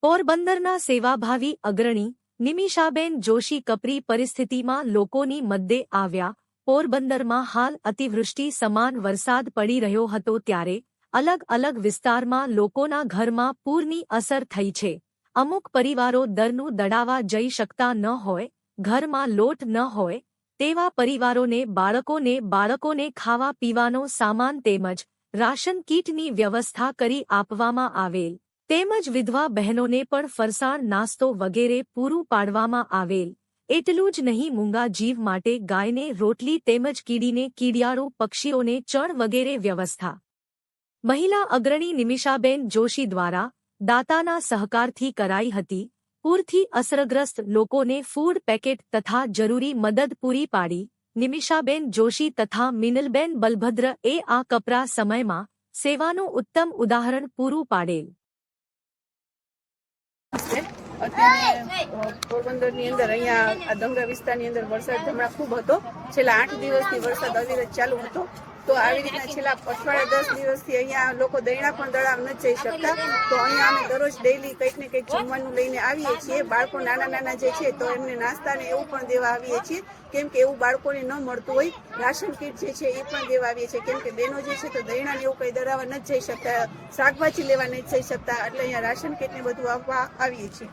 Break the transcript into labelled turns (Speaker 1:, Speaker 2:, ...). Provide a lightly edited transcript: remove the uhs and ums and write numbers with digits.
Speaker 1: પોરબંદરના સેવાભાવી અગ્રણી નિમિષાબેન જોશી કપરી પરિસ્થિતિમાં લોકોની મદદે આવ્યા। પોરબંદરમાં હાલ અતિવૃષ્ટિ સમાન વરસાદ પડી રહ્યો હતો ત્યારે અલગ અલગ વિસ્તારમાં લોકોના ઘરમાં પૂરની અસર થઈ છે। અમુક પરિવારો દરનું દડાવા જઈ શકતા ન હોય, ઘરમાં લોટ ન હોય તેવા પરિવારોને બાળકોને ખાવા પીવાનો સામાન તેમજ રાશન કીટની વ્યવસ્થા કરી આપવામાં આવેલ, તેમજ વિધવા બહેનોને પણ ફરસાણ નાસ્તો વગેરે પૂરું પાડવામાં આવેલ। એટલું જ નહીં, મૂંગા જીવ માટે ગાયને રોટલી તેમજ કીડીને કીડિયાળુ પક્ષીઓને ચણ વગેરે વ્યવસ્થા મહિલા અગ્રણી નિમિષાબેન જોશી દ્વારા દાતાના સહકારથી કરાઈ હતી। પૂરથી અસરગ્રસ્ત લોકોને ફૂડ પેકેટ તથા જરૂરી મદદ પૂરી પાડી નિમિષાબેન જોશી તથા મિનલબેન બલભદ્ર એ આ કપરા સમયમાં સેવાનું ઉત્તમ ઉદાહરણ પૂરું પાડેલ।
Speaker 2: અત્યારે પોરબંદરની અંદર અહીંયા આ ડંગરા વિસ્તારની અંદર વરસાદ હમણાં ખૂબ હતો। છેલ્લા 8 દિવસથી વરસાદ અવિરત ચાલુ હતો। તો આવી રીતના છેલ્લા અઠવાડિયા 10 દિવસથી અહીંયા લોકો દૈણા પણ દળાવ નથી જઈ શકતા। તો અહીંયા અમે દરરોજ ડેઈલી કંઈક ને કંઈક જમવાનું લઈને આવીએ છીએ। બાળકો નાના જે છે તો એમને નાસ્તાને એવું પણ દેવા આવીએ છીએ, કેમ કે એવું બાળકોને ન મળતું હોય। રાશન કીટ જે છે એ પણ દેવા આવીએ છીએ, કેમ કે બહેનો જે છે તો દૈણાને એવું કંઈ દળાવવા નથી જઈ શકતા, શાકભાજી લેવા નથી જઈ શકતા, એટલે અહીંયા રાશન કીટને બધું આપવા આવીએ છીએ।